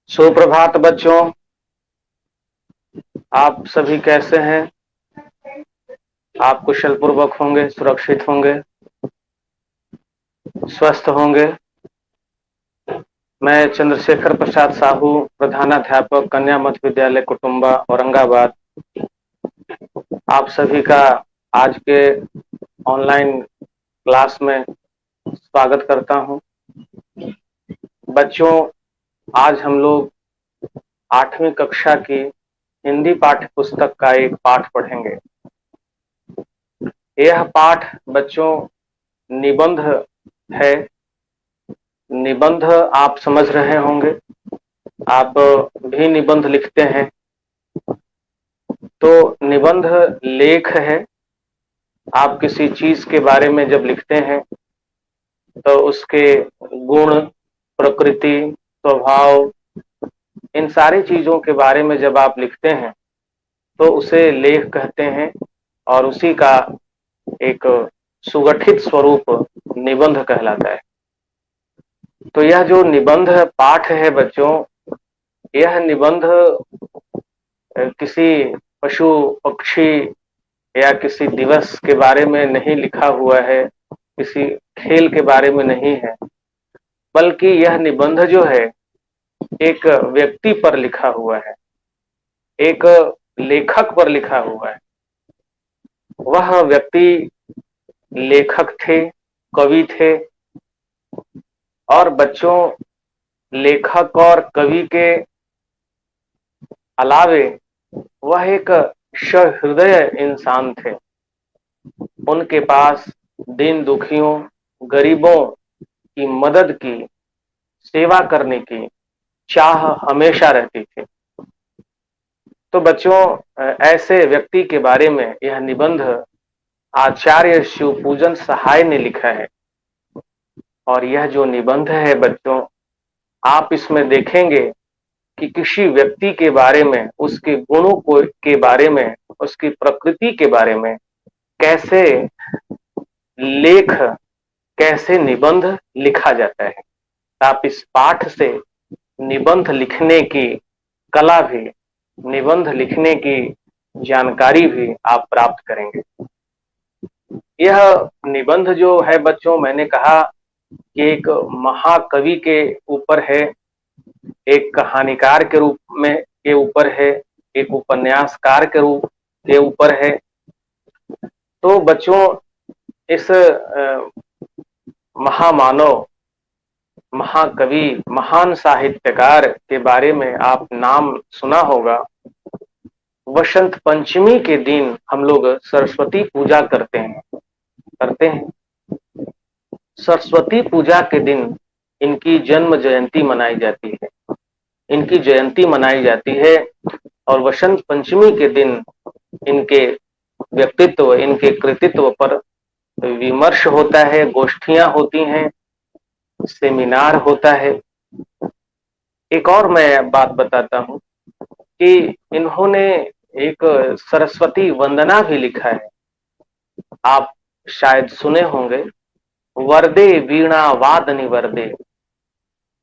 सुप्रभात बच्चों। आप सभी कैसे हैं? आप कुशल पूर्वक होंगे, सुरक्षित होंगे, स्वस्थ होंगे। मैं चंद्रशेखर प्रसाद साहू, प्रधानाध्यापक, कन्या मध्य विद्यालय कुटुंबा, औरंगाबाद, आप सभी का आज के ऑनलाइन क्लास में स्वागत करता हूं। बच्चों, आज हम लोग 8वीं कक्षा की हिंदी पाठ्य पुस्तक का एक पाठ पढ़ेंगे। यह पाठ बच्चों निबंध है। निबंध आप समझ रहे होंगे, आप भी निबंध लिखते हैं। तो निबंध लेख है। आप किसी चीज के बारे में जब लिखते हैं तो उसके गुण, प्रकृति, स्वभाव, इन सारी चीजों के बारे में जब आप लिखते हैं तो उसे लेख कहते हैं और उसी का एक सुगठित स्वरूप निबंध कहलाता है। तो यह जो निबंध पाठ है बच्चों, यह निबंध किसी पशु पक्षी या किसी दिवस के बारे में नहीं लिखा हुआ है, किसी खेल के बारे में नहीं है, बल्कि यह निबंध जो है एक व्यक्ति पर लिखा हुआ है, एक लेखक पर लिखा हुआ है। वह व्यक्ति लेखक थे, कवि थे। और बच्चों, लेखक और कवि के अलावे वह एक सहृदय इंसान थे। उनके पास दीन दुखियों, गरीबों की मदद की, सेवा करने की चाह हमेशा रहती थी। तो बच्चों, ऐसे व्यक्ति के बारे में यह निबंध आचार्य शिवपूजन सहाय ने लिखा है। और यह जो निबंध है बच्चों, आप इसमें देखेंगे कि किसी व्यक्ति के बारे में, उसके गुणों को के बारे में, उसकी प्रकृति के बारे में कैसे लेख, कैसे निबंध लिखा जाता है। आप इस पाठ से निबंध लिखने की कला भी, निबंध लिखने की जानकारी भी आप प्राप्त करेंगे। यह निबंध जो है बच्चों, मैंने कहा कि एक महाकवि के ऊपर है, एक कहानीकार के रूप में के ऊपर है, एक उपन्यासकार के रूप के ऊपर है। तो बच्चों, इस महामानव, महाकवि, महान साहित्यकार के बारे में आप नाम सुना होगा। वसंत पंचमी के दिन हम लोग सरस्वती पूजा करते हैं। सरस्वती पूजा के दिन इनकी जन्म जयंती मनाई जाती है, इनकी जयंती मनाई जाती है। और वसंत पंचमी के दिन इनके व्यक्तित्व, इनके कृतित्व पर विमर्श होता है, गोष्ठियां होती हैं, सेमिनार होता है। एक और मैं बात बताता हूं कि इन्होंने एक सरस्वती वंदना भी लिखा है, आप शायद सुने होंगे। वरदे वीणा वादनी वरदे,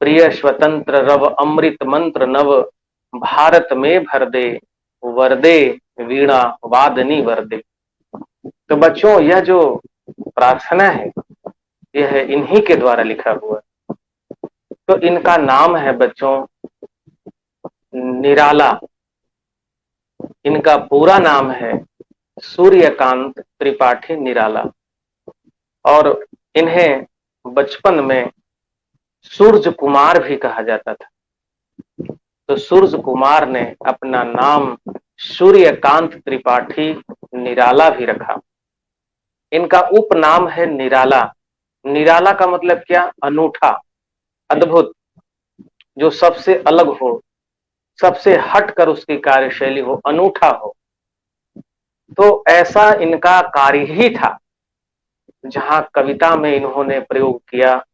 प्रिय स्वतंत्र रव अमृत मंत्र नव, भारत में भर दे, वरदे वीणा वादनी वरदे। तो बच्चों, यह जो प्रार्थना है यह इन्हीं के द्वारा लिखा हुआ है। तो इनका नाम है बच्चों निराला। इनका पूरा नाम है सूर्यकांत त्रिपाठी निराला। और इन्हें बचपन में सूरज कुमार भी कहा जाता था। तो सूरज कुमार ने अपना नाम सूर्यकांत त्रिपाठी निराला भी रखा। इनका उपनाम है निराला। निराला का मतलब क्या? अनूठा, अद्भुत, जो सबसे अलग हो, सबसे हटकर उसकी कार्यशैली हो, अनूठा हो। तो ऐसा इनका कार्य ही था। जहां कविता में इन्होंने प्रयोग किया,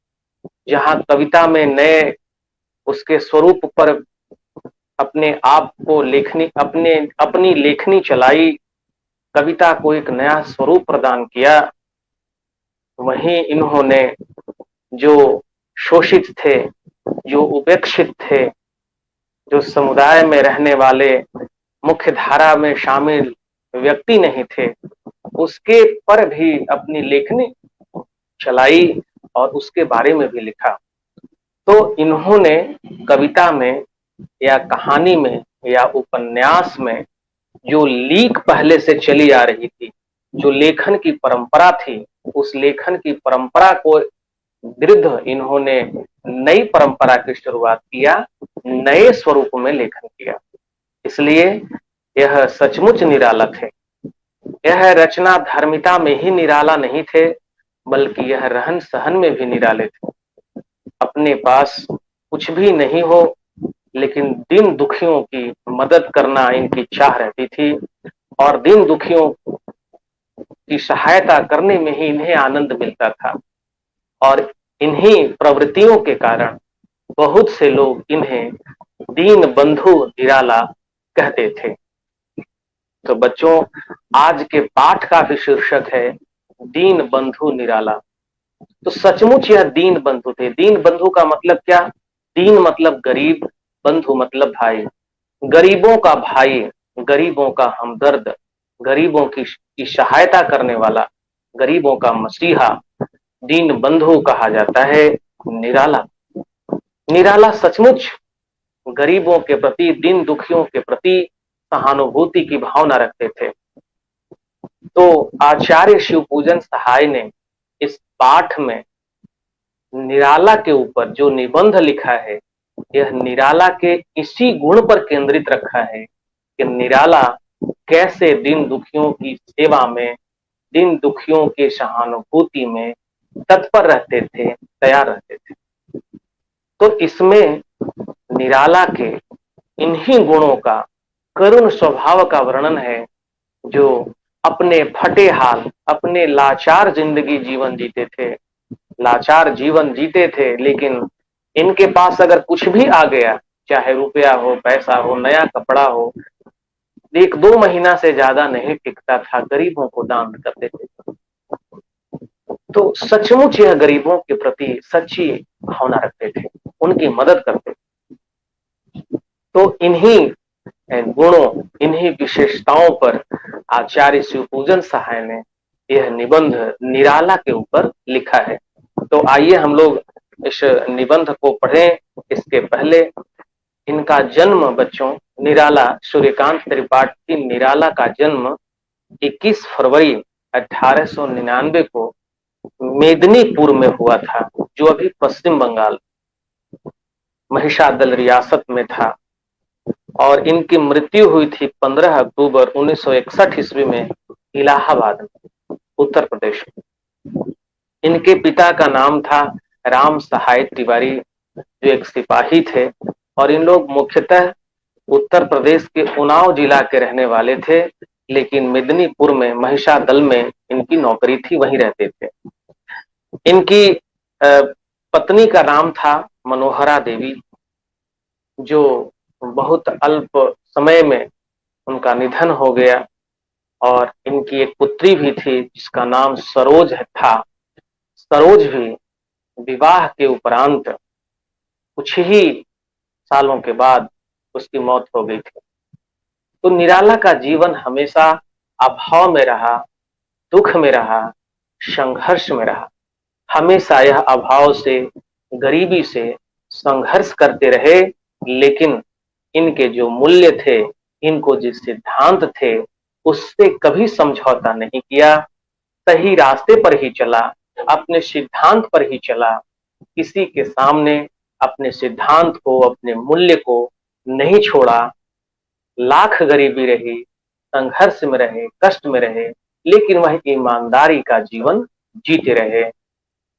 जहां कविता में नए उसके स्वरूप पर अपने आप को लेखनी, अपनी लेखनी चलाई, कविता को एक नया स्वरूप प्रदान किया, वहीं इन्होंने जो शोषित थे, जो उपेक्षित थे, जो समुदाय में रहने वाले मुख्य धारा में शामिल व्यक्ति नहीं थे, उसके पर भी अपनी लेखनी चलाई और उसके बारे में भी लिखा। तो इन्होंने कविता में या कहानी में या उपन्यास में जो लीक पहले से चली आ रही थी, जो लेखन की परंपरा थी, उस लेखन की परंपरा को विरुद्ध इन्होंने नई परंपरा की शुरुआत किया, नए स्वरूप में लेखन किया। इसलिए यह सचमुच निराला थे। यह रचना धर्मिता में ही निराला नहीं थे, बल्कि यह रहन सहन में भी निराले थे। अपने पास कुछ भी नहीं हो, लेकिन दीन दुखियों की मदद करना इनकी चाह रहती थी और दीन दुखियों की सहायता करने में ही इन्हें आनंद मिलता था। और इन्हीं प्रवृत्तियों के कारण बहुत से लोग इन्हें दीन बंधु निराला कहते थे। तो बच्चों, आज के पाठ का भी शीर्षक है दीन बंधु निराला। तो सचमुच यह दीन बंधु थे। दीन बंधु का मतलब क्या? दीन मतलब गरीब, बंधु मतलब भाई। गरीबों का भाई, गरीबों का हमदर्द, गरीबों की सहायता करने वाला, गरीबों का मसीहा दीन बंधु कहा जाता है। निराला, निराला सचमुच गरीबों के प्रति, दीन दुखियों के प्रति सहानुभूति की भावना रखते थे। तो आचार्य शिवपूजन सहाय ने इस पाठ में निराला के ऊपर जो निबंध लिखा है, यह निराला के इसी गुण पर केंद्रित रखा है कि निराला कैसे दीन दुखियों की सेवा में, दीन दुखियों के सहानुभूति में तत्पर रहते थे, तैयार रहते थे। तो इसमें निराला के इन्हीं गुणों का, करुण स्वभाव का वर्णन है, जो अपने फटे हाल, अपने लाचार जिंदगी जीवन जीते थे, लाचार जीवन जीते थे, लेकिन इनके पास अगर कुछ भी आ गया, चाहे रुपया हो, पैसा हो, नया कपड़ा हो, 1-2 महीना से ज्यादा नहीं टिकता था, गरीबों को दान करते थे। तो सचमुच यह गरीबों के प्रति सच्ची भावना रखते थे, उनकी मदद करते थे। तो इन्हीं गुणों, इन्हीं विशेषताओं पर आचार्य शिवपूजन सहाय ने यह निबंध निराला के ऊपर लिखा है। तो आइए हम लोग इस निबंध को पढ़ें। इसके पहले इनका जन्म, बच्चों, निराला सूर्यकांत त्रिपाठी निराला का जन्म 21 फरवरी 1899 को मेदिनीपुर में हुआ था, जो अभी पश्चिम बंगाल महिषादल रियासत में था। और इनकी मृत्यु हुई थी 15 अक्टूबर 1961 ईस्वी में इलाहाबाद में, उत्तर प्रदेश में। इनके पिता का नाम था राम सहाय तिवारी, जो एक सिपाही थे, और इन लोग मुख्यतः उत्तर प्रदेश के उन्नाव जिला के रहने वाले थे, लेकिन मेदिनीपुर में महिषादल में इनकी नौकरी थी, वहीं रहते थे। इनकी पत्नी का नाम था मनोहरा देवी, जो बहुत अल्प समय में उनका निधन हो गया। और इनकी एक पुत्री भी थी जिसका नाम सरोज था। सरोज भी विवाह के उपरांत कुछ ही सालों के बाद उसकी मौत हो गई थी। तो निराला का जीवन हमेशा अभाव में रहा, दुख में रहा, संघर्ष में रहा। हमेशा यह अभाव से, गरीबी से संघर्ष करते रहे, लेकिन इनके जो मूल्य थे, इनको जो सिद्धांत थे, उससे कभी समझौता नहीं किया। सही रास्ते पर ही चला, अपने सिद्धांत पर ही चला। किसी के सामने अपने सिद्धांत को, अपने मूल्य को नहीं छोड़ा। लाख गरीबी रही, संघर्ष में रहे, कष्ट में रहे, लेकिन वह ईमानदारी का जीवन जीते रहे।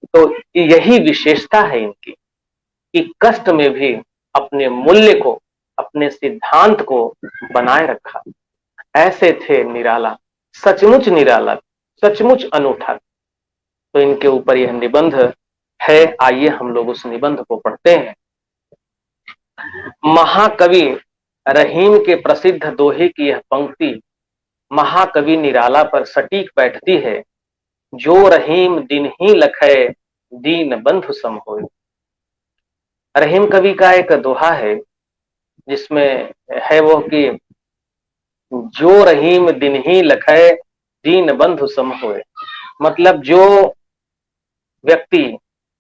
तो यही विशेषता है इनकी, कि कष्ट में भी अपने मूल्य को, अपने सिद्धांत को बनाए रखा। ऐसे थे निराला, सचमुच निराला, सचमुच अनूठा। तो इनके ऊपर यह निबंध है। आइए हम लोग उस निबंध को पढ़ते हैं। महाकवि रहीम के प्रसिद्ध दोहे की यह पंक्ति महाकवि निराला पर सटीक बैठती है। जो रहीम दिन ही लखै, दीन बंधु सम होय। रहीम कवि का एक दोहा है जिसमें है वो कि जो रहीम दिन ही लखै दीन बंधु सम होए। मतलब जो व्यक्ति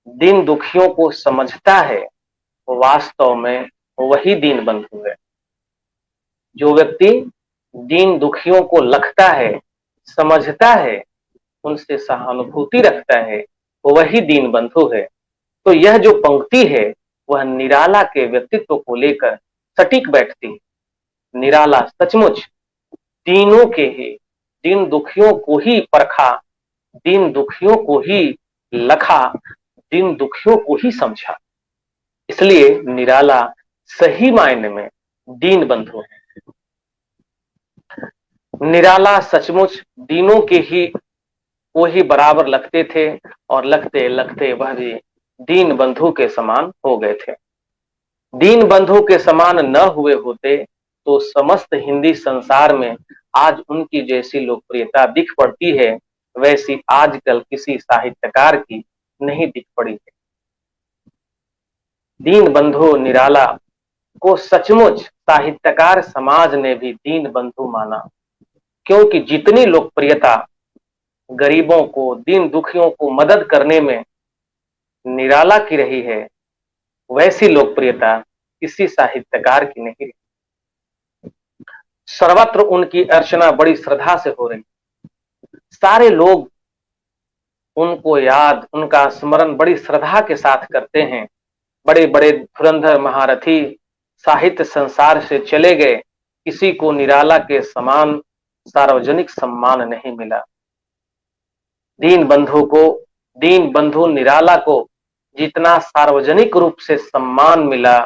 दीन दुखियों को समझता है वास्तव में वही दीन बंधु है। जो व्यक्ति दीन दुखियों को लखता है, समझता है, उनसे सहानुभूति रखता है, वही दीन बंधु है। तो यह जो पंक्ति है वह निराला के व्यक्तित्व को लेकर सटीक बैठती है। निराला सचमुच दीनों के ही, दीन दुखियों को ही परखा, दीन दुखियों को ही लखा, दीन दुखियों को ही समझा। इसलिए निराला सही मायने में दीन बंधु है। निराला सचमुच दीनों के ही वो ही बराबर लगते थे और लगते लगते वह भी दीन बंधु के समान हो गए थे। दीन बंधु के समान न हुए होते तो समस्त हिंदी संसार में आज उनकी जैसी लोकप्रियता दिख पड़ती है, वैसी आजकल किसी साहित्यकार की नहीं दिख पड़ी है। दीन बंधु निराला को सचमुच साहित्यकार समाज ने भी दीन बंधु माना, क्योंकि जितनी लोकप्रियता गरीबों को, दीन दुखियों को मदद करने में निराला की रही है, वैसी लोकप्रियता किसी साहित्यकार की नहीं रही। सर्वत्र उनकी अर्चना बड़ी श्रद्धा से हो रही, सारे लोग उनको याद, उनका स्मरण बड़ी श्रद्धा के साथ करते हैं। बड़े बड़े धुरंधर महारथी साहित्य संसार से चले गए, किसी को निराला के समान सार्वजनिक सम्मान नहीं मिला। दीन बंधु को, दीन बंधु निराला को जितना सार्वजनिक रूप से सम्मान मिला,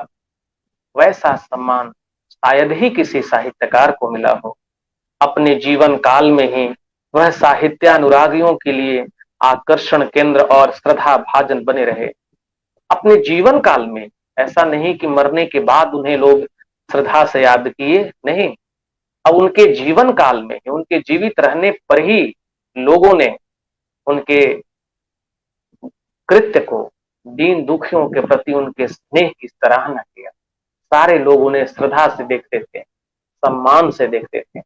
वैसा सम्मान शायद ही किसी साहित्यकार को मिला हो। अपने जीवन काल में ही वह साहित्यानुरागियों के लिए आकर्षण केंद्र और श्रद्धा भाजन बने रहे। अपने जीवन काल में, ऐसा नहीं कि मरने के बाद उन्हें लोग श्रद्धा से याद किए, नहीं, अब उनके जीवन काल में, उनके जीवित रहने पर ही लोगों ने उनके कृत्य को, दीन दुखियों के प्रति उनके स्नेह की सराहना किया। सारे लोग उन्हें श्रद्धा से देखते थे, सम्मान से देखते थे।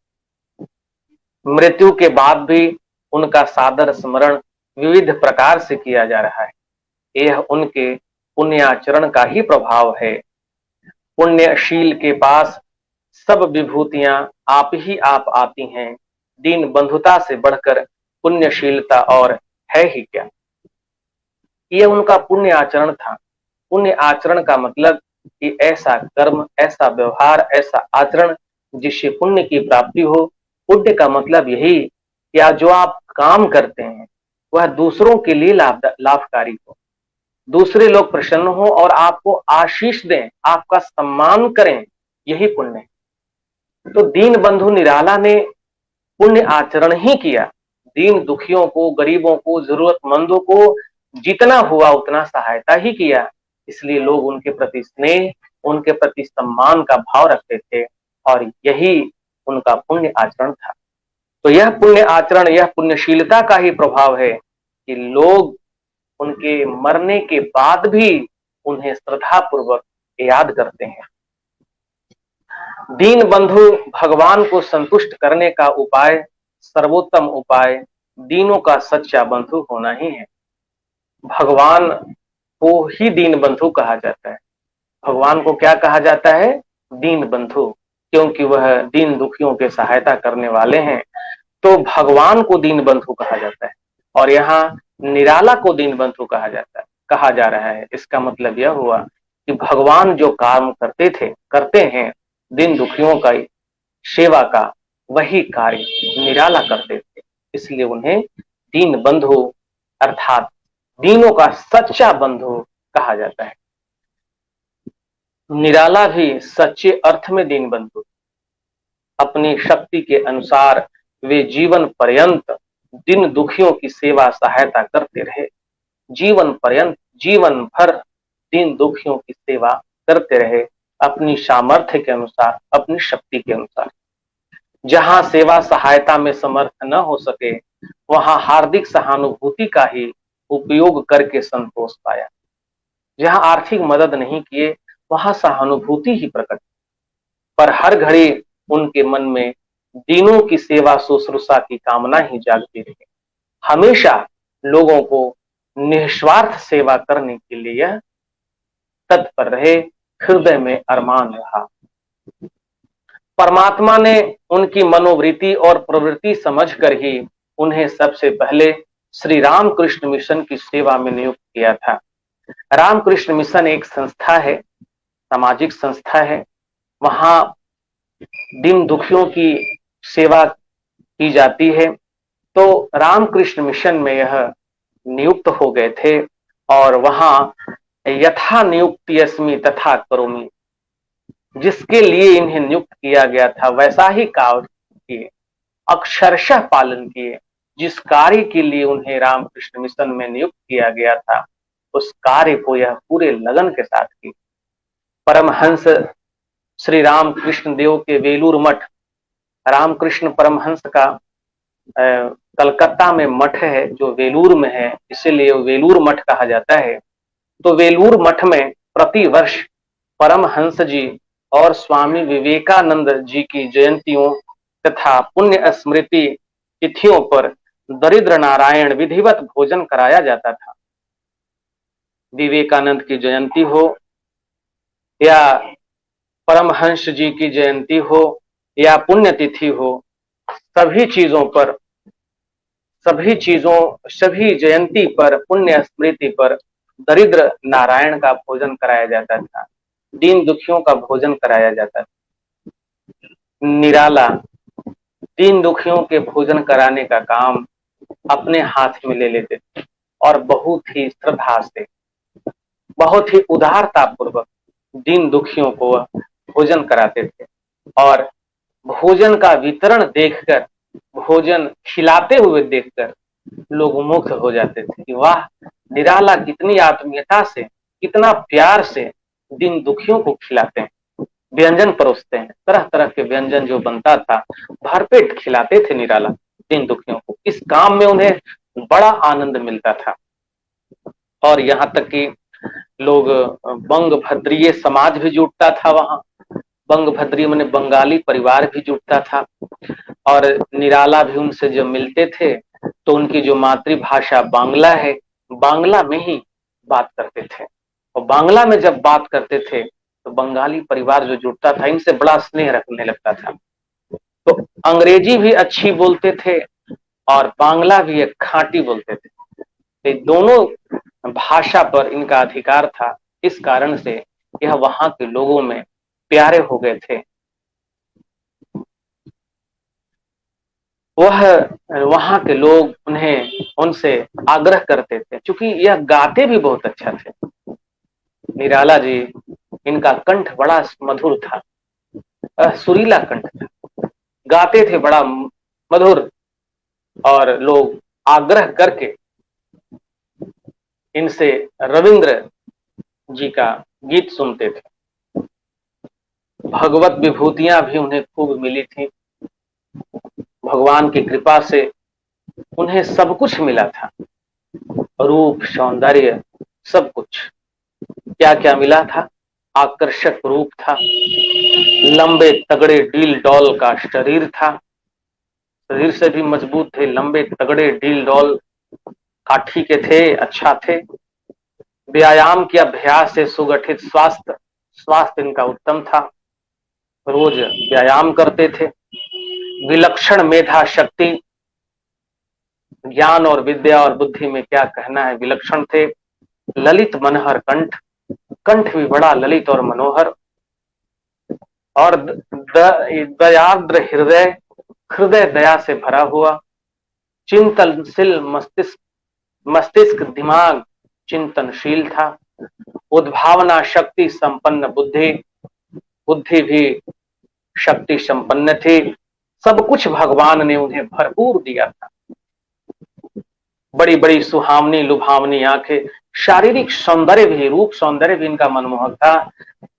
मृत्यु के बाद भी उनका सादर स्मरण विविध प्रकार से किया जा रहा है। यह उनके पुण्याचरण का ही प्रभाव है। पुण्यशील के पास सब विभूतियां आप ही आप आती हैं, दीन बंधुता से बढ़कर पुण्यशीलता और है ही क्या। यह उनका पुण्य आचरण था। पुण्य आचरण का मतलब कि ऐसा कर्म, ऐसा व्यवहार, ऐसा आचरण जिससे पुण्य की प्राप्ति हो। पुण्य का मतलब यही कि जो आप काम करते हैं वह दूसरों के लिए लाभकारी हो, दूसरे लोग प्रसन्न हो और आपको आशीष दें, आपका सम्मान करें, यही पुण्य है। तो दीन बंधु निराला ने पुण्य आचरण ही किया। दीन दुखियों को, गरीबों को, जरूरतमंदों को जितना हुआ उतना सहायता ही किया। इसलिए लोग उनके प्रति स्नेह, उनके प्रति सम्मान का भाव रखते थे और यही उनका पुण्य आचरण था। तो यह पुण्य आचरण, यह पुण्यशीलता का ही प्रभाव है कि लोग उनके मरने के बाद भी उन्हें श्रद्धा पूर्वक याद करते हैं। दीन बंधु भगवान को संतुष्ट करने का उपाय, सर्वोत्तम उपाय दीनों का सच्चा बंधु होना ही है। भगवान को ही दीन बंधु कहा जाता है। भगवान को क्या कहा जाता है? दीन बंधु, क्योंकि वह दीन दुखियों के सहायता करने वाले हैं। तो भगवान को दीन बंधु कहा जाता है और यहाँ निराला को दीन बंधु कहा जाता है, कहा जा रहा है। इसका मतलब यह हुआ कि भगवान जो काम करते हैं दीन दुखियों का सेवा का, वही कार्य निराला करते थे। इसलिए उन्हें दीन बंधु अर्थात दीनों का सच्चा बंधु कहा जाता है। निराला भी सच्चे अर्थ में दीन बंधु, अपनी शक्ति के अनुसार वे जीवन पर्यंत दीन दुखियों की सेवा सहायता करते रहे। जीवन पर्यंत, जीवन भर दीन दुखियों की सेवा करते रहे, अपनी सामर्थ्य के अनुसार, अपनी शक्ति के अनुसार। जहां सेवा सहायता में समर्थ न हो सके, वहां हार्दिक सहानुभूति का ही उपयोग करके संतोष पाया। जहां आर्थिक मदद नहीं किए, वहां सहानुभूति ही प्रकट। पर हर घड़ी उनके मन में दीनों की सेवा शुश्रूषा की कामना ही जागती रही। हमेशा लोगों को निस्वार्थ सेवा करने के लिए तत्पर रहे, हृदय में अरमान रहा। परमात्मा ने उनकी मनोवृत्ति और प्रवृत्ति समझकर ही उन्हें सबसे पहले श्री रामकृष्ण मिशन की सेवा में नियुक्त किया था। रामकृष्ण मिशन एक संस्था है, सामाजिक संस्था है। वहां दीन दुखियों की सेवा की जाती है। तो रामकृष्ण मिशन में यह नियुक्त हो गए थे और वहां यथा नियुक्ति अस्मि तथा करोमि, जिसके लिए इन्हें नियुक्त किया गया था वैसा ही कार्य किए, अक्षरशः पालन किए। जिस कार्य के लिए उन्हें रामकृष्ण मिशन में नियुक्त किया गया था उस कार्य को यह पूरे लगन के साथ किए। परमहंस श्री रामकृष्ण देव के वेलूर मठ, रामकृष्ण परमहंस का कलकत्ता में मठ है जो वेलूर में है, इसीलिए वेलूर मठ कहा जाता है। तो वेलूर मठ में प्रतिवर्ष परमहंस जी और स्वामी विवेकानंद जी की जयंतियों तथा पुण्य स्मृति तिथियों पर दरिद्र नारायण विधिवत भोजन कराया जाता था। विवेकानंद की जयंती हो या परमहंस जी की जयंती हो या पुण्यतिथि हो, सभी जयंती पर, पुण्य स्मृति पर दरिद्र नारायण का भोजन कराया जाता था, दीन दुखियों का भोजन कराया जाता था। निराला दीन दुखियों के भोजन कराने का काम अपने हाथ में ले लेते थे और बहुत ही श्रद्धा से, बहुत ही उदारता पूर्वक दीन दुखियों को वह भोजन कराते थे। और भोजन का वितरण देखकर, भोजन खिलाते हुए देखकर लोग मुग्ध हो जाते थे कि वाह, निराला कितनी आत्मीयता से, कितना प्यार से दीन दुखियों को खिलाते हैं, व्यंजन परोसते हैं। तरह तरह के व्यंजन जो बनता था भरपेट खिलाते थे निराला दीन दुखियों को। इस काम में उन्हें बड़ा आनंद मिलता था। और यहाँ तक कि लोग बंग भद्रीय समाज भी जुटता था वहां, बंग भद्री माने बंगाली परिवार भी जुटता था। और निराला भी उनसे जब मिलते थे तो उनकी जो मातृभाषा बांग्ला है, बांग्ला में ही बात करते थे। और बांग्ला में जब बात करते थे तो बंगाली परिवार जो जुटता था इनसे बड़ा स्नेह रखने लगता था। तो अंग्रेजी भी अच्छी बोलते थे और बांग्ला भी एक खांटी बोलते थे। तो दोनों भाषा पर इनका अधिकार था। इस कारण से यह वहां के लोगों में प्यारे हो गए थे। वहां के लोग उनसे आग्रह करते थे, क्योंकि यह गाते भी बहुत अच्छा थे। निराला जी, इनका कंठ बड़ा मधुर था, सुरीला कंठ था, गाते थे बड़ा मधुर। और लोग आग्रह करके इनसे रविंद्र जी का गीत सुनते थे। भगवत विभूतियां भी उन्हें खूब मिली थी। भगवान की कृपा से उन्हें सब कुछ मिला था, रूप, सौंदर्य, सब कुछ। क्या क्या मिला था? आकर्षक रूप था, लंबे तगड़े डील डॉल का शरीर था, शरीर से भी मजबूत थे, लंबे तगड़े डील डॉल काठी के थे, अच्छा थे। व्यायाम के अभ्यास से सुगठित स्वास्थ्य इनका उत्तम था, रोज व्यायाम करते थे। विलक्षण मेधा शक्ति, ज्ञान और विद्या और बुद्धि में क्या कहना है, विलक्षण थे। ललित मनोहर कंठ, कंठ भी बड़ा ललित और मनोहर। और दयाद्र हृदय, हृदय दया से भरा हुआ। चिंतनशील मस्तिष्क दिमाग चिंतनशील था। उद्भावना शक्ति संपन्न बुद्धि, बुद्धि भी शक्ति संपन्न थी। सब कुछ भगवान ने उन्हें भरपूर दिया था। बड़ी बड़ी सुहावनी लुभावनी आंखें, शारीरिक सौंदर्य भी, रूप सौंदर्य भी इनका मनमोहक था।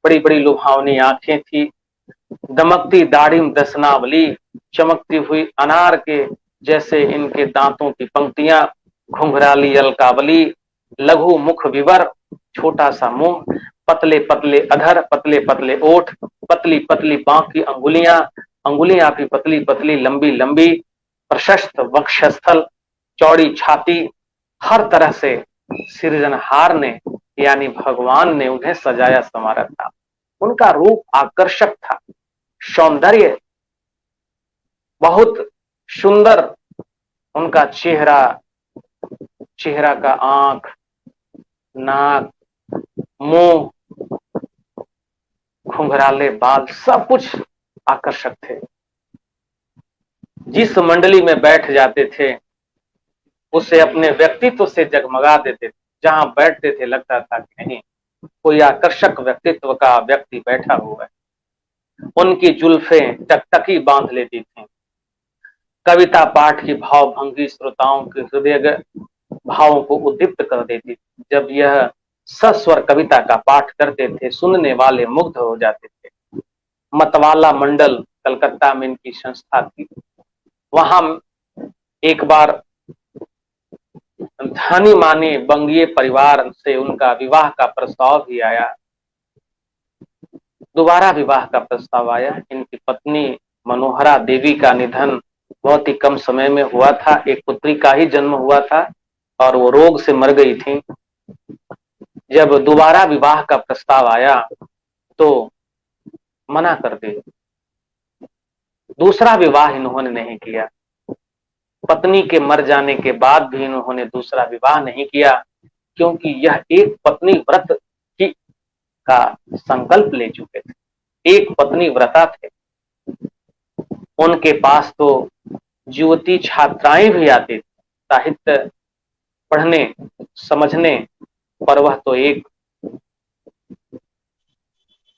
बड़ी बड़ी लुभावनी आंखें थी, दमकती दाढ़िम दसनावली, चमकती हुई अनार के जैसे इनके दांतों की पंक्तियां, घुंघराली अलकावली, लघु मुख विवर, छोटा सा मुंह, पतले पतले अधर, पतले पतले ओठ, पतली पतली पांव की अंगुलियां, अंगुलियां भी पतली पतली लंबी लंबी, प्रशस्त वक्षस्थल, चौड़ी छाती, हर तरह से सृजनहार ने यानी भगवान ने उन्हें सजाया संवारा था। उनका रूप आकर्षक था, सौंदर्य बहुत सुंदर, उनका चेहरा, चेहरा का आंख, नाक, मुंह, घुंघराले बाल, सब कुछ आकर्षक थे। जिस मंडली में बैठ जाते थे उसे अपने व्यक्तित्व से जगमगा देते थे। जहां बैठते थे लगता था कि नहीं, कोई आकर्षक व्यक्तित्व का व्यक्ति बैठा हुआ है। उनकी जुल्फें टकटकी बांध लेती थीं। कविता पाठ की भावभंगी श्रोताओं के हृदय भावों को उद्दीप्त कर देती थी। जब यह सस्वर कविता का पाठ करते थे, सुनने वाले मुग्ध हो जाते थे। मतवाला मंडल कलकत्ता में इनकी संस्था थी। वहां एक बार धनी मानी बंगीय परिवार से उनका विवाह का प्रस्ताव भी आया। दोबारा विवाह का प्रस्ताव आया। इनकी पत्नी मनोहरा देवी का निधन बहुत ही कम समय में हुआ था। एक पुत्री का ही जन्म हुआ था और वो रोग से मर गई थी। जब दोबारा विवाह का प्रस्ताव आया तो मना कर दी। दूसरा विवाह इन्होंने नहीं किया। पत्नी के मर जाने के बाद भी इन्होंने दूसरा विवाह नहीं किया, क्योंकि यह एक पत्नी व्रत की का संकल्प ले चुके थे। एक पत्नी व्रता थे। उनके पास तो युवती छात्राएं भी आती थी साहित्य पढ़ने समझने, पर वह तो एक,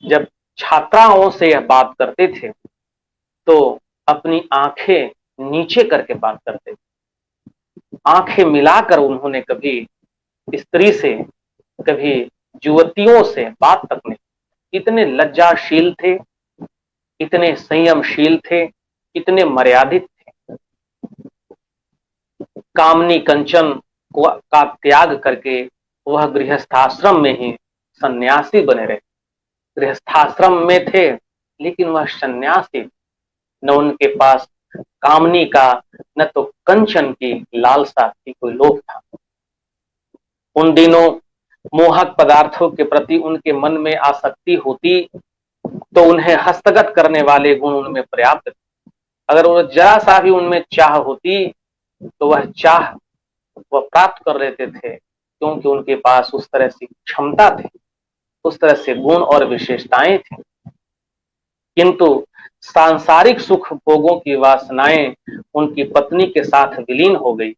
जब छात्राओं से यह बात करते थे तो अपनी आंखें नीचे करके बात करते थे। आंखें मिलाकर उन्होंने कभी स्त्री से, कभी युवतियों से बात तक नहीं। इतने लज्जाशील थे, इतने संयमशील थे, इतने मर्यादित थे। कामनी कंचन का त्याग करके वह गृहस्थाश्रम में ही सन्यासी बने रहे। गृहस्थाश्रम में थे लेकिन वह सन्यासी, न उनके पास कामनी का न तो कंचन की लालसा की कोई लोभ था। उन दिनों मोहक पदार्थों के प्रति उनके मन में आसक्ति होती तो उन्हें हस्तगत करने वाले गुण उनमें पर्याप्त थे। अगर वो जरा सा भी उनमें चाह होती तो वह चाह वह प्राप्त कर लेते थे, क्योंकि उनके पास उस तरह से क्षमता थी, उस तरह से गुण और विशेषताएं थी। किंतु सांसारिक सुख भोगों की वासनाएं उनकी पत्नी के साथ विलीन हो गई,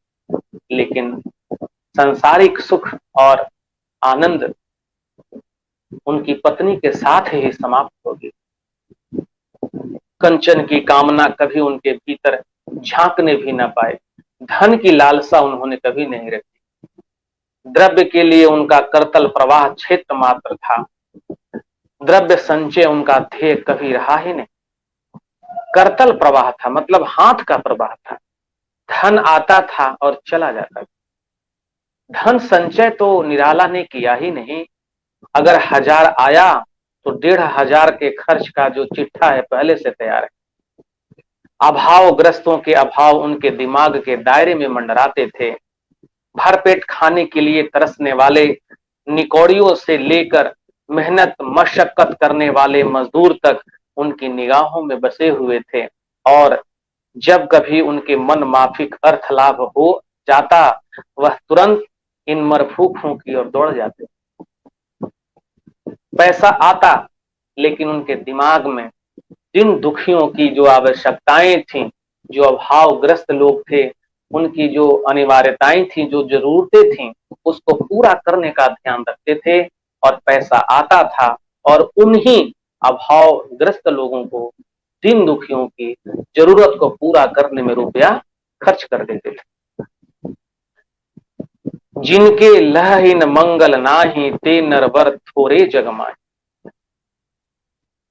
लेकिन सांसारिक सुख और आनंद उनकी पत्नी के साथ ही समाप्त हो गई। कंचन की कामना कभी उनके भीतर झांकने भी न पाए। धन की लालसा उन्होंने कभी नहीं रखी। द्रव्य के लिए उनका करतल प्रवाह क्षेत्र मात्र था। द्रव्य संचय उनका ध्येय कभी रहा ही नहीं। करतल प्रवाह था, मतलब हाथ का प्रवाह था। धन आता था और चला जाता था। धन संचय तो निराला ने किया ही नहीं। अगर 1000 आया तो 1500 के खर्च का जो चिट्ठा है पहले से तैयार है। अभावग्रस्तों के अभाव उनके दिमाग के दायरे में मंडराते थे। भरपेट खाने के लिए तरसने वाले निकौड़ियों से लेकर मेहनत मशक्कत करने वाले मजदूर तक उनकी निगाहों में बसे हुए थे। और जब कभी उनके मन माफिक अर्थ लाभ हो जाता, वह तुरंत इन मरफूफों की ओर दौड़ जाते। पैसा आता, लेकिन उनके दिमाग में जिन दुखियों की जो आवश्यकताएं थीं, जो अभावग्रस्त लोग थे, उनकी जो अनिवार्यताएं थी, जो जरूरतें थीं, उसको पूरा करने का ध्यान रखते थे। और पैसा आता था और उन्हीं अभावग्रस्त लोगों को, दिन दुखियों की जरूरत को पूरा करने में रुपया खर्च कर देते थे। जिनके लहहीन मंगल नाही, ते नरवर थोरे जगमाए।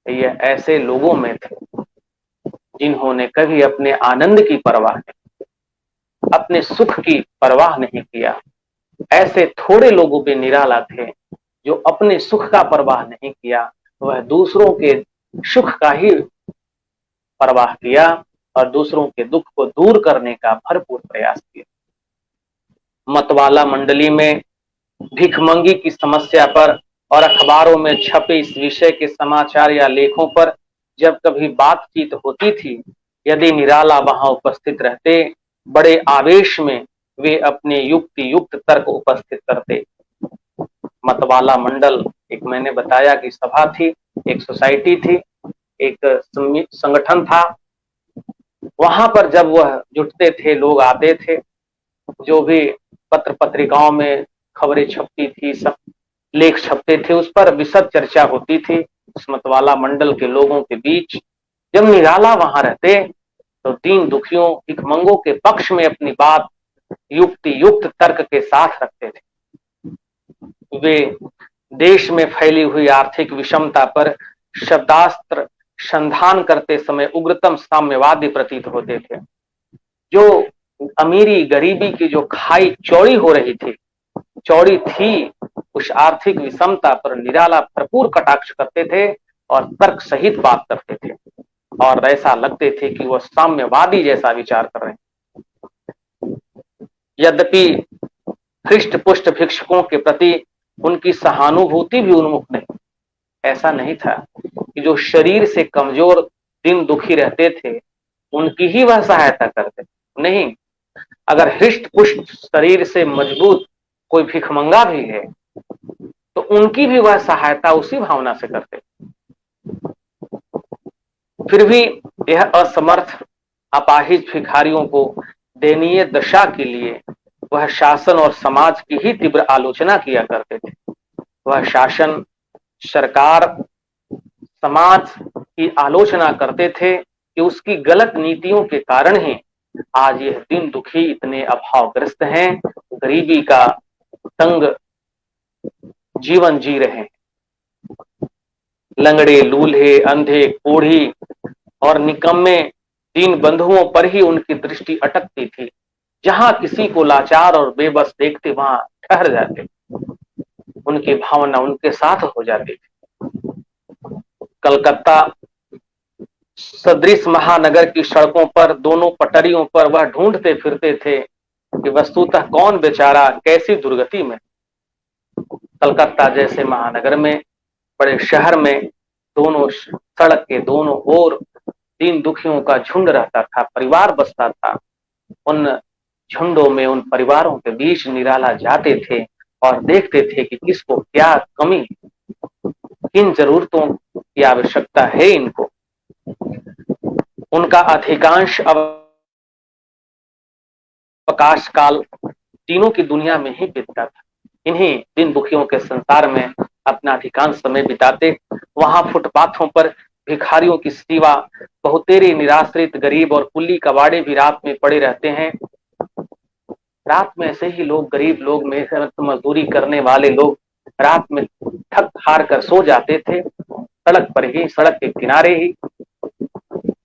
ये ऐसे लोगों में थे जिन्होंने कभी अपने आनंद की परवाह नहीं, अपने सुख की परवाह नहीं किया। ऐसे थोड़े लोगों पे निराला थे जो अपने सुख का परवाह नहीं किया, वह दूसरों के सुख का ही परवाह किया और दूसरों के दुख को दूर करने का भरपूर प्रयास किया। मतवाला मंडली में भिखमंगी की समस्या पर और अखबारों में छपे इस विषय के समाचार या लेखों पर जब कभी बातचीत होती थी, यदि निराला वहां उपस्थित रहते, बड़े आवेश में वे अपने युक्ति युक्त तर्क उपस्थित करते। मतवाला मंडल एक, मैंने बताया कि सभा थी, एक सोसाइटी थी, एक संगठन था। वहां पर जब वह जुटते थे, लोग आते थे, जो भी पत्र पत्रिकाओं में खबरें छपती थी, सब लेख छपते थे, उस पर विशद चर्चा होती थी उस मतवाला मंडल के लोगों के बीच। जब निराला वहां रहते तो दीन दुखियों भिखमंगों के पक्ष में अपनी बात युक्ति युक्त तर्क के साथ रखते थे। वे देश में फैली हुई आर्थिक विषमता पर शब्दास्त्र संधान करते समय उग्रतम साम्यवादी प्रतीत होते थे। जो अमीरी गरीबी की जो खाई चौड़ी हो रही थी, चौड़ी थी, उस आर्थिक विषमता पर निराला भरपूर कटाक्ष करते थे और तर्क सहित बात करते थे और ऐसा लगते थे कि वह साम्यवादी जैसा विचार कर रहे हैं। यद्यपि हृष्ट पुष्ट भिक्षुकों के प्रति उनकी सहानुभूति भी उन्मुख नहीं, ऐसा नहीं था कि जो शरीर से कमजोर दिन दुखी रहते थे उनकी ही वह सहायता करते, नहीं, अगर हृष्ट पुष्ट शरीर से मजबूत कोई भिखमंगा भी है तो उनकी भी वह सहायता उसी भावना से करते। फिर भी यह असमर्थ अपाहिज भिखारियों को दयनीय दशा के लिए वह शासन और समाज की ही तीव्र आलोचना किया करते थे। वह शासन, सरकार, समाज की आलोचना करते थे कि उसकी गलत नीतियों के कारण ही आज यह दिन दुखी इतने अभावग्रस्त हैं, गरीबी का तंग जीवन जी रहे हैं। लंगड़े, लूल्हे, अंधे, कोढ़ी और निकम्मे दीन बंधुओं पर ही उनकी दृष्टि अटकती थी। जहां किसी को लाचार और बेबस देखते वहां ठहर जाते, उनकी भावना उनके साथ हो जाती थी। कलकत्ता सदृश महानगर की सड़कों पर, दोनों पटरियों पर वह ढूंढते फिरते थे कि वस्तुतः कौन बेचारा कैसी दुर्गति में। कलकत्ता जैसे महानगर में, बड़े शहर में, दोनों सड़क के दोनों ओर दीन दुखियों का झुंड रहता था, परिवार बसता था। उन झुंडों में, उन परिवारों के बीच निराला जाते थे और देखते थे कि किसको क्या कमी, किन जरूरतों की आवश्यकता है इनको। उनका अधिकांश अवकाश काल तीनों की दुनिया में ही बीतता था। इन्हीं दिन दुखियों के संसार में अपना अधिकांश समय बिताते। वहां फुटपाथों पर भिखारियों की सेवा, बहुतेरे निराश्रित गरीब और कुल्ली कबाड़े भी रात में पड़े रहते हैं। रात में ऐसे ही लोग, गरीब लोग, मेहनत मजदूरी करने वाले लोग रात में थक हार कर सो जाते थे, सड़क पर ही, सड़क के किनारे ही,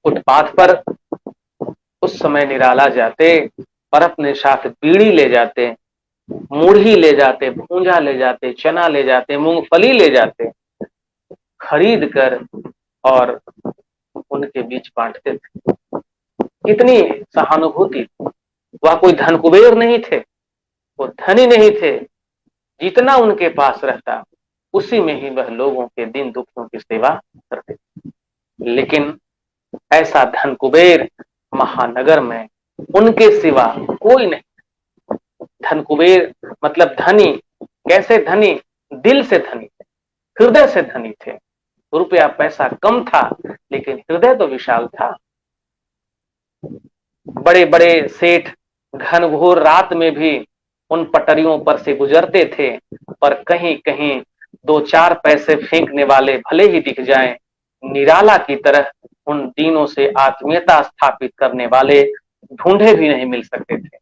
फुटपाथ पर। उस समय निराला जाते और अपने साथ बीड़ी ले जाते, मूढ़ी ले जाते, भूंजा ले जाते, चना ले जाते, मूंगफली ले जाते, खरीद कर और उनके बीच बांटते थे। कितनी सहानुभूति। वह कोई धन कुबेर नहीं थे, वो धनी नहीं थे, जितना उनके पास रहता उसी में ही वह लोगों के दिन दुखियों की सेवा करते। लेकिन ऐसा धन कुबेर महानगर में उनके सिवा कोई नहीं। धन कुबेर मतलब धनी, कैसे धनी? दिल से धनी थे, हृदय से धनी थे। रुपया पैसा कम था लेकिन हृदय तो विशाल था। बड़े बड़े सेठ घनघोर रात में भी उन पटरियों पर से गुजरते थे, पर कहीं कहीं दो चार पैसे फेंकने वाले भले ही दिख जाएं, निराला की तरह उन दीनों से आत्मीयता स्थापित करने वाले ढूंढे भी नहीं मिल सकते थे।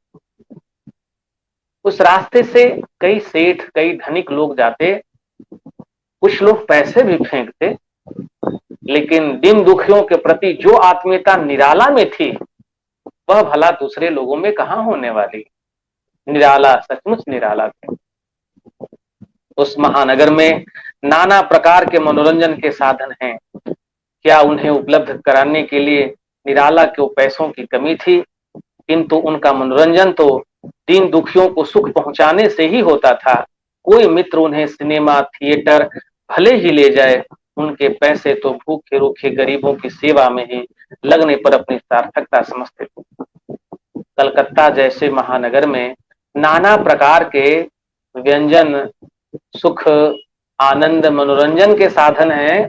उस रास्ते से कई सेठ, कई धनिक लोग जाते, कुछ लोग पैसे भी फेंकते, लेकिन दिन दुखियों के प्रति जो आत्मीयता निराला में थी वह भला दूसरे लोगों में कहां होने वाली। निराला सचमुच निराला थे। उस महानगर में नाना प्रकार के मनोरंजन के साधन हैं। क्या उन्हें उपलब्ध कराने के लिए निराला को पैसों की कमी थी? किंतु उनका मनोरंजन तो दीन दुखियों को सुख पहुंचाने से ही होता था। कोई मित्र उन्हें सिनेमा थिएटर भले ही ले जाए, उनके पैसे तो भूखे रूखे गरीबों की सेवा में ही लगने पर अपनी सार्थकता समझते थे। कलकत्ता जैसे महानगर में नाना प्रकार के व्यंजन, सुख, आनंद, मनोरंजन के साधन हैं,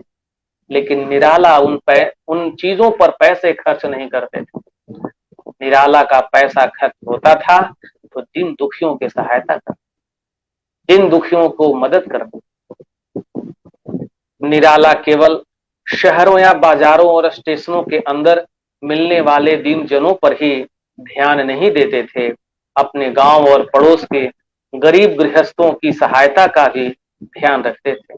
लेकिन निराला उन चीजों पर पैसे खर्च नहीं करते थे। निराला का पैसा खर्च होता था तो दीन दुखियों की सहायता कर, दीन दुखियों को मदद करती। निराला केवल शहरों या बाजारों और स्टेशनों के अंदर मिलने वाले दीन जनों पर ही ध्यान नहीं देते थे, अपने गांव और पड़ोस के गरीब गृहस्थों की सहायता का भी ध्यान रखते थे।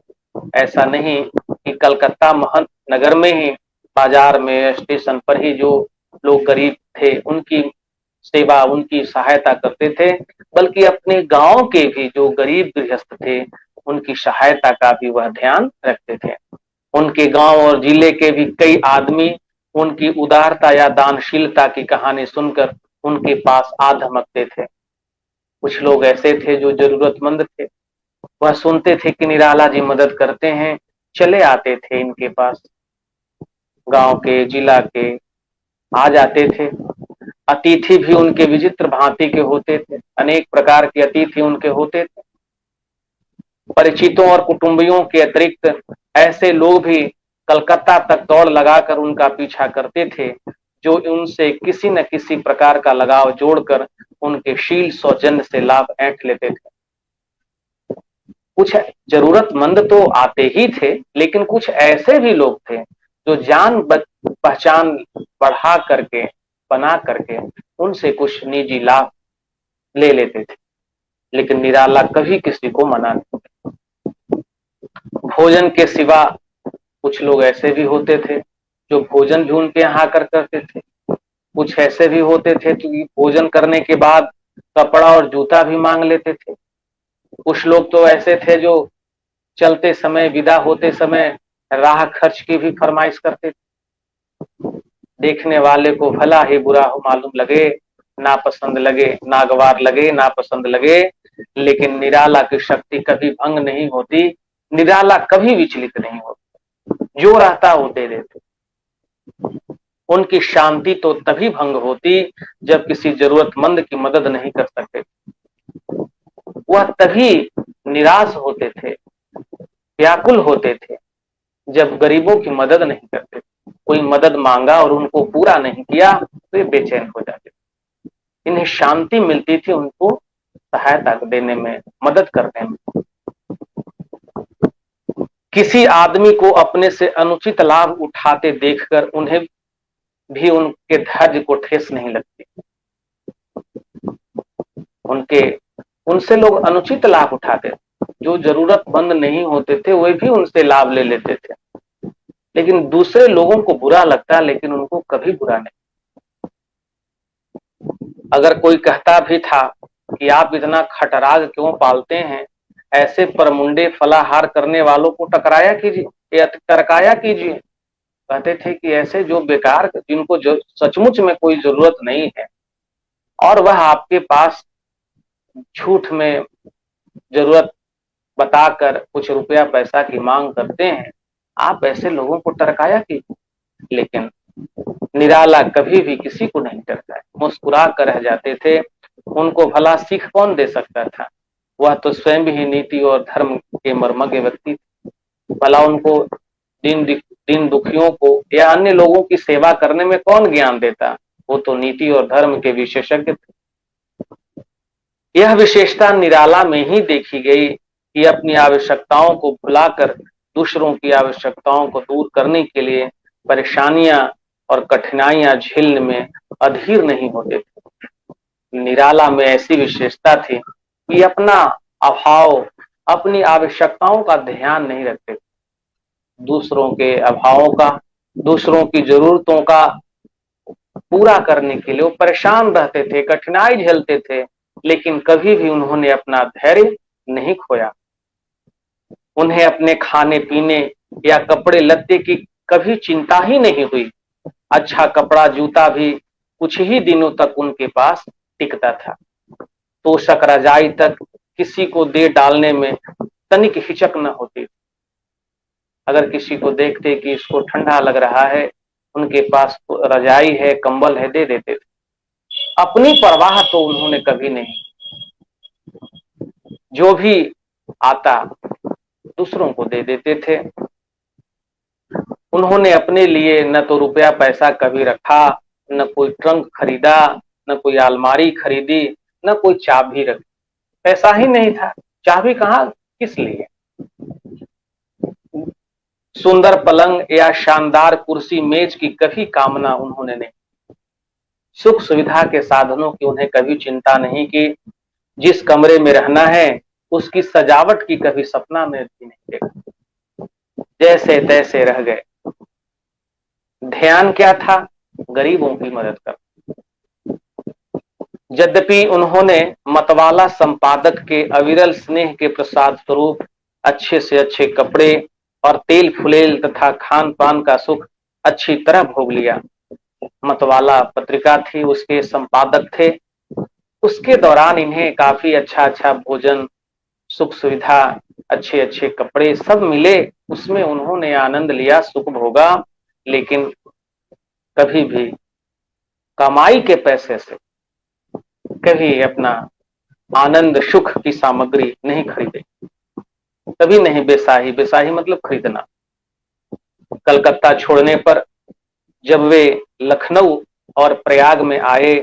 ऐसा नहीं कि कलकत्ता महानगर में ही बाजार में स्टेशन पर ही जो लोग गरीब थे उनकी सेवा, उनकी सहायता करते थे, बल्कि अपने गांव के भी जो गरीब गृहस्थ थे उनकी सहायता का भी वह ध्यान रखते थे। उनके गांव और जिले के भी कई आदमी उनकी उदारता या दानशीलता की कहानी सुनकर उनके पास आ धमकते थे। कुछ लोग ऐसे थे जो जरूरतमंद थे, वह सुनते थे कि निराला जी मदद करते हैं, चले आते थे इनके पास, गांव के, जिला के आ जाते थे। अतिथि भी उनके विचित्र भांति के होते थे, अनेक प्रकार के अतिथि उनके होते थे। परिचितों और कुटुंबियों के अतिरिक्त ऐसे लोग भी कलकत्ता तक दौड़ लगाकर उनका पीछा करते थे, जो उनसे किसी न किसी प्रकार का लगाव जोड़कर उनके शील सौजन्य से लाभ ऐंठ लेते थे। कुछ जरूरतमंद तो आते ही थे, लेकिन कुछ ऐसे भी लोग थे जो जान पहचान बढ़ा करके, बना करके उनसे कुछ निजी लाभ ले लेते थे, लेकिन निराला कभी किसी को मना नहीं। भोजन के सिवा कुछ लोग ऐसे भी होते थे जो भोजन भी उनके यहाँ आकर करते थे। कुछ ऐसे भी होते थे कि भोजन करने के बाद कपड़ा और जूता भी मांग लेते थे। कुछ लोग तो ऐसे थे जो चलते समय, विदा होते समय राह खर्च की भी फरमाइश करते थे। देखने वाले को भला ही बुरा हो मालूम लगे, नापसंद लगे, नागवार लगे, नापसंद लगे, लेकिन निराला की शक्ति कभी भंग नहीं होती, निराला कभी विचलित नहीं होती, जो रहता वो दे देते। उनकी शांति तो तभी भंग होती जब किसी जरूरतमंद की मदद नहीं कर सकते। वह तभी निराश होते थे, व्याकुल होते थे, जब गरीबों की मदद नहीं करते। कोई मदद मांगा और उनको पूरा नहीं किया तो ये बेचैन हो जाते। इन्हें शांति मिलती थी उनको सहायता देने में, मदद करने में। किसी आदमी को अपने से अनुचित लाभ उठाते देखकर उन्हें भी उनके धैर्य को ठेस नहीं लगती। उनसे लोग अनुचित लाभ उठाते, जो जरूरतमंद नहीं होते थे वे भी उनसे लाभ ले लेते थे, लेकिन दूसरे लोगों को बुरा लगता, लेकिन उनको कभी बुरा नहीं। अगर कोई कहता भी था कि आप इतना खटराग क्यों पालते हैं, ऐसे परमुंडे फलाहार करने वालों को टकराया कीजिए या टरकाया कीजिए। कहते थे कि ऐसे जो बेकार, जिनको जो सचमुच में कोई जरूरत नहीं है और वह आपके पास झूठ में जरूरत बताकर कुछ रुपया पैसा की मांग करते हैं, आप ऐसे लोगों को टरकाया कीजिए। लेकिन निराला कभी भी किसी को नहीं टरकाया, मुस्कुरा कर रह जाते थे। उनको भला सीख कौन दे सकता था, वह तो स्वयं ही नीति और धर्म के मर्मज्ञ व्यक्ति थे। भला उनको दीन दुखियों को या अन्य लोगों की सेवा करने में कौन ज्ञान देता, वो तो नीति और धर्म के विशेषज्ञ थे। यह विशेषता निराला में ही देखी गई कि अपनी आवश्यकताओं को भुलाकर दूसरों की आवश्यकताओं को दूर करने के लिए परेशानियां और कठिनाइयां झेलने में अधीर नहीं होते थे। निराला में ऐसी विशेषता थी कि अपना अभाव, अपनी आवश्यकताओं का ध्यान नहीं रखते, दूसरों के अभावों का, दूसरों की जरूरतों का पूरा करने के लिए वो परेशान रहते थे, कठिनाई झेलते थे, लेकिन कभी भी उन्होंने अपना धैर्य नहीं खोया। उन्हें अपने खाने पीने या कपड़े लत्ते की कभी चिंता ही नहीं हुई। अच्छा कपड़ा जूता भी कुछ ही दिनों तक उनके पास टिकता था। तोशक रजाई तक किसी को दे डालने में तनिक हिचक न होती। अगर किसी को देखते कि इसको ठंडा लग रहा है, उनके पास रजाई है, कंबल है, दे देते थे। अपनी परवाह तो उन्होंने कभी नहीं। जो भी आता दूसरों को दे देते थे। उन्होंने अपने लिए न तो रुपया पैसा कभी रखा, न कोई ट्रंक खरीदा, न कोई अलमारी खरीदी, न कोई चाबी रखी। पैसा ही नहीं था, चाबी कहाँ, किस लिए। सुंदर पलंग या शानदार कुर्सी मेज की कभी कामना उन्होंने नहीं। सुख सुविधा के साधनों की उन्हें कभी चिंता नहीं की। जिस कमरे में रहना है उसकी सजावट की कभी सपना में भी नहीं देखा। जैसे तैसे रह गए। ध्यान क्या था, गरीबों की मदद कर। यद्यपि उन्होंने मतवाला संपादक के अविरल स्नेह के प्रसाद स्वरूप अच्छे से अच्छे कपड़े और तेल फुलेल तथा खान पान का सुख अच्छी तरह भोग लिया। मतवाला पत्रिका थी, उसके संपादक थे। उसके दौरान इन्हें काफी अच्छा अच्छा भोजन, सुख सुविधा, अच्छे अच्छे कपड़े सब मिले। उसमें उन्होंने आनंद लिया, सुख भोगा। लेकिन कभी भी कमाई के पैसे से कभी अपना आनंद सुख की सामग्री नहीं खरीदे, कभी नहीं। बेसाही, बेसाही मतलब खरीदना। कलकत्ता छोड़ने पर जब वे लखनऊ और प्रयाग में आए,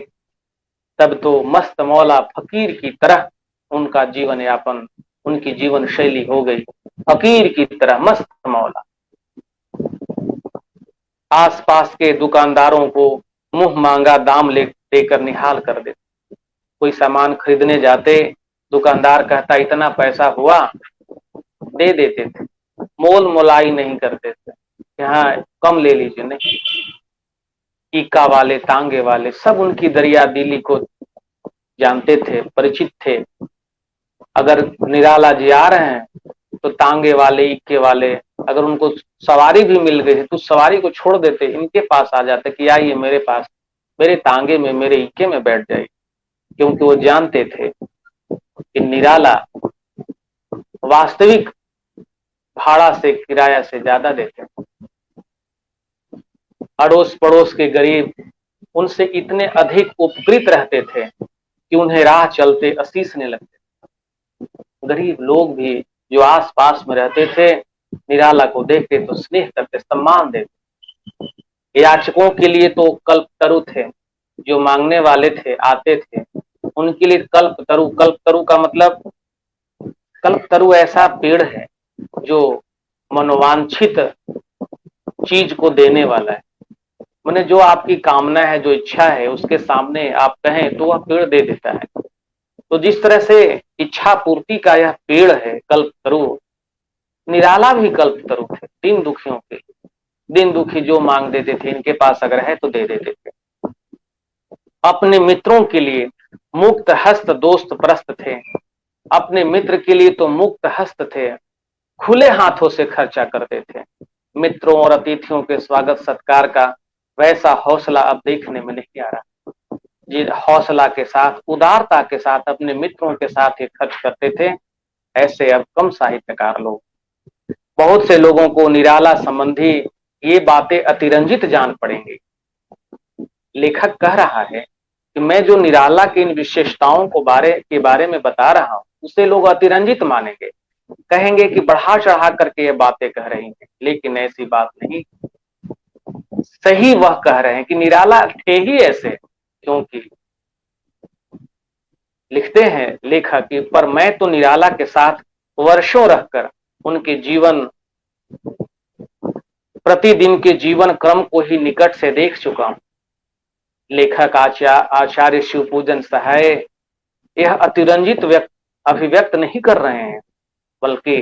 तब तो मस्त मौला फकीर की तरह उनका जीवन यापन, उनकी जीवन शैली हो गई। फकीर की तरह मस्त मौला। आसपास के दुकानदारों को मुंह मांगा दाम देकर निहाल कर देते। कोई सामान खरीदने जाते, दुकानदार कहता इतना पैसा हुआ, दे देते थे। मोल मोलाई नहीं करते थे, यहाँ कम ले लीजिए, नहीं। इक्का वाले, तांगे वाले सब उनकी दरिया दिली को जानते थे, परिचित थे। अगर निराला जी आ रहे हैं तो तांगे वाले, इक्के वाले, अगर उनको सवारी भी मिल गई तो सवारी को छोड़ देते, इनके पास आ जाते कि आइए मेरे पास, मेरे तांगे में, मेरे इक्के में बैठ जाइए। क्योंकि वो जानते थे कि निराला वास्तविक भाड़ा से, किराया से ज्यादा देते। अड़ोस पड़ोस के गरीब उनसे इतने अधिक उपकृत रहते थे कि उन्हें राह चलते असीसने लगते। गरीब लोग भी जो आस पास में रहते थे, निराला को देखते तो स्नेह करते, सम्मान देते। याचकों के लिए तो कल्पतरु थे, जो मांगने वाले थे, आते थे, उनके लिए कल्पतरु। कल्पतरु का मतलब, कल्पतरु ऐसा पेड़ है जो मनोवांछित चीज को देने वाला है। माने जो आपकी कामना है, जो इच्छा है, उसके सामने आप कहें तो वह पेड़ दे देता है। तो जिस तरह से इच्छा पूर्ति का यह पेड़ है कल्पतरु, निराला भी कल्पतरु थे दीन दुखियों के। दीन दुखी जो मांग देते थे, इनके पास अगर है तो दे देते थे। अपने मित्रों के लिए मुक्त हस्त दोस्त प्रस्त थे। अपने मित्र के लिए तो मुक्त हस्त थे, खुले हाथों से खर्चा करते थे। मित्रों और अतिथियों के स्वागत सत्कार का वैसा हौसला अब देखने में नहीं आ रहा। जिस हौसला के साथ, उदारता के साथ अपने मित्रों के साथ ये खर्च करते थे, ऐसे अब कम साहित्यकार लोग। बहुत से लोगों को निराला संबंधी ये बातें अतिरंजित जान पड़ेंगी। लेखक कह रहा है कि मैं जो निराला की इन विशेषताओं को बारे में बता रहा हूं, उसे लोग अतिरंजित मानेंगे, कहेंगे कि बढ़ा चढ़ा करके ये बातें कह रही हैं। लेकिन ऐसी बात नहीं, सही वह कह रहे हैं कि निराला थे ही ऐसे। क्योंकि लिखते हैं लेखक कि पर मैं तो निराला के साथ वर्षों रहकर उनके जीवन, प्रतिदिन के जीवन क्रम को ही निकट से देख चुका हूं। लेखक आचार्य शिवपूजन सहाय यह अतिरंजित अभिव्यक्त नहीं कर रहे हैं, बल्कि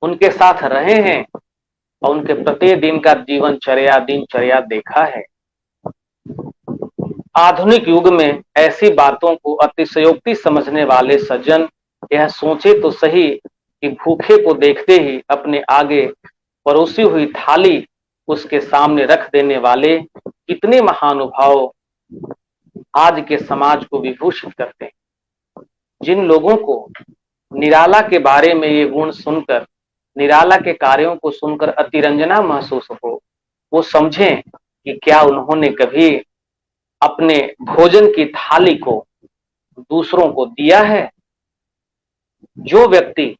उनके साथ रहे हैं और उनके प्रतिदिन का दिनचर्या देखा है। आधुनिक युग में ऐसी बातों को अतिशयोक्ति समझने वाले सज्जन यह सोचे तो सही कि भूखे को देखते ही अपने आगे परोसी हुई थाली उसके सामने रख देने वाले कितने महानुभाव आज के समाज को विभूषित करते हैं। जिन लोगों को निराला के बारे में ये गुण सुनकर, निराला के कार्यों को सुनकर अतिरंजना महसूस हो, वो समझें कि क्या उन्होंने कभी अपने भोजन की थाली को दूसरों को दिया है। जो व्यक्ति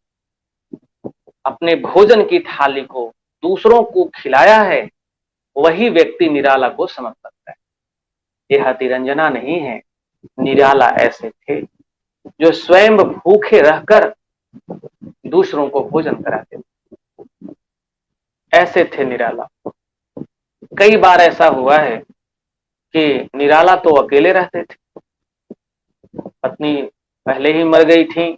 अपने भोजन की थाली को दूसरों को खिलाया है, वही व्यक्ति निराला को समझ सकता है। यह अतिरंजना नहीं है। निराला ऐसे थे जो स्वयं भूखे रहकर दूसरों को भोजन कराते थे। ऐसे थे निराला। कई बार ऐसा हुआ है कि निराला तो अकेले रहते थे, पत्नी पहले ही मर गई थी,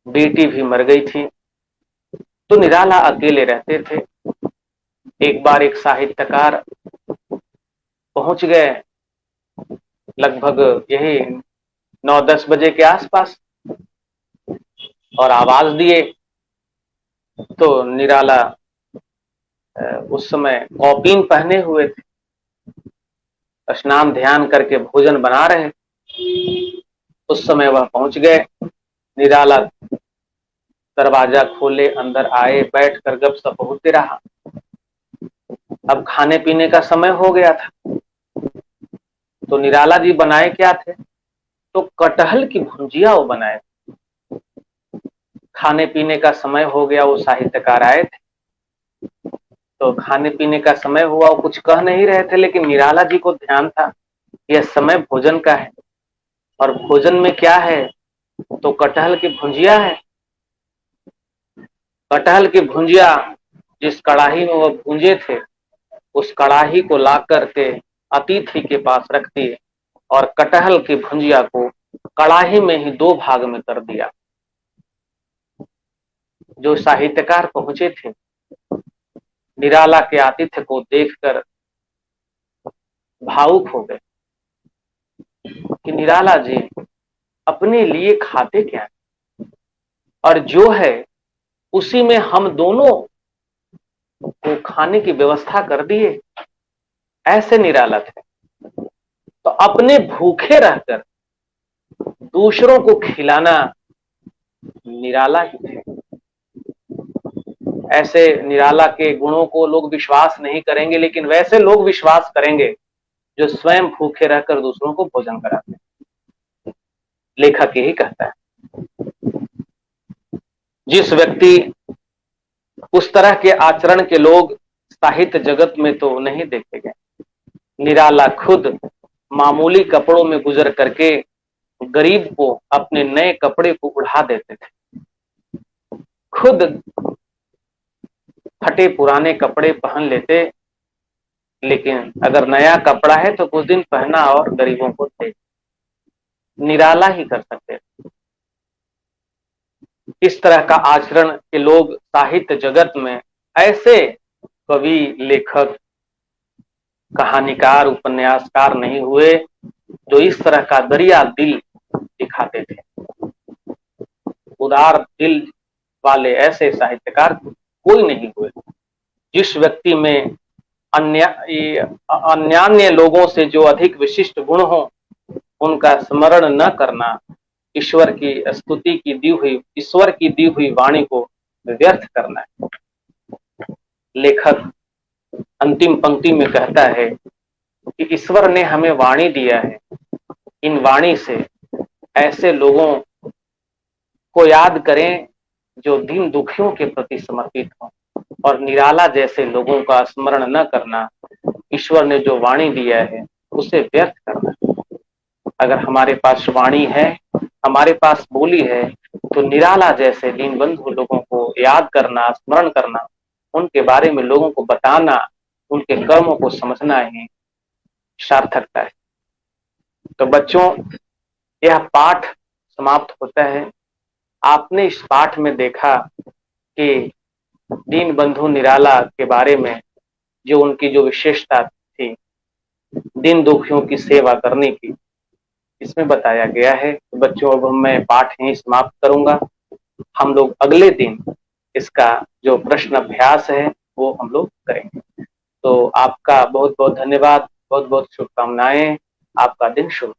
बेटी भी मर गई थी, तो निराला अकेले रहते थे। एक बार एक साहित्यकार पहुंच गए, लगभग यही 9-10 बजे के आसपास, और आवाज दिए तो निराला उस समय कौपीन पहने हुए थे, स्नान ध्यान करके भोजन बना रहे। उस समय वह पहुंच गए। निराला दरवाजा खोले, अंदर आए, बैठकर गपशप होते रहा। अब खाने पीने का समय हो गया था, तो निराला जी बनाए क्या थे, तो कटहल की भुंजिया वो बनाए। खाने पीने का समय हो गया, वो साहित्यकार आए थे, तो खाने पीने का समय हुआ, वो कुछ कह नहीं रहे थे, लेकिन निराला जी को ध्यान था यह समय भोजन का है, और भोजन में क्या है, तो कटहल की भुंजिया है। कटहल की भुंजिया जिस कड़ाही में वो भूंजे थे, उस कड़ाही को ला करके अतिथि के पास रख दिए और कटहल की भुंजिया को कड़ाही में ही 2 भाग में कर दिया। जो साहित्यकार पहुंचे थे, निराला के आतिथ्य को देखकर भावुक हो गए कि निराला जी अपने लिए खाते क्या है, और जो है उसी में हम दोनों को खाने की व्यवस्था कर दिए। ऐसे निराला थे। तो अपने भूखे रहकर दूसरों को खिलाना निराला ही थे। ऐसे निराला के गुणों को लोग विश्वास नहीं करेंगे, लेकिन वैसे लोग विश्वास करेंगे जो स्वयं भूखे रहकर दूसरों को भोजन कराते हैं। लेखक यही कहता है, जिस व्यक्ति उस तरह के आचरण के लोग साहित्य जगत में तो नहीं देखे गए। निराला खुद मामूली कपड़ों में गुजर करके गरीब को अपने नए कपड़े को उड़ा देते थे। खुद फटे पुराने कपड़े पहन लेते, लेकिन अगर नया कपड़ा है तो कुछ दिन पहना और गरीबों को दे। निराला ही कर सकते। इस तरह का आचरण के लोग साहित्य जगत में ऐसे कवि, लेखक, कहानीकार, उपन्यासकार नहीं हुए जो इस तरह का दरिया दिल दिखाते थे। उदार दिल वाले ऐसे साहित्यकार कोई नहीं हुए। जिस व्यक्ति में अन्यान्य लोगों से जो अधिक विशिष्ट गुण हो, उनका स्मरण न करना ईश्वर की स्तुति की दी हुई, ईश्वर की दी हुई वाणी को व्यर्थ करना है। लेखक अंतिम पंक्ति में कहता है कि ईश्वर ने हमें वाणी दिया है, इन वाणी से ऐसे लोगों को याद करें जो दीन दुखियों के प्रति समर्पित हों, और निराला जैसे लोगों का स्मरण न करना, ईश्वर ने जो वाणी दिया है उसे व्यर्थ करना। अगर हमारे पास वाणी है, हमारे पास बोली है, तो निराला जैसे दीनबंधु लोगों को याद करना, स्मरण करना, उनके बारे में लोगों को बताना, उनके कर्मों को समझना ही सार्थकता है। तो बच्चों, यह पाठ समाप्त होता है। आपने इस पाठ में देखा कि दीनबंधु निराला के बारे में जो उनकी जो विशेषता थी, दीन दुखियों की सेवा करने की, इसमें बताया गया है। तो बच्चों, अब मैं पाठ यहीं समाप्त करूंगा। हम लोग अगले दिन इसका जो प्रश्न अभ्यास है वो हम लोग करेंगे। तो आपका बहुत बहुत धन्यवाद, बहुत बहुत शुभकामनाएं। आपका दिन शुभ।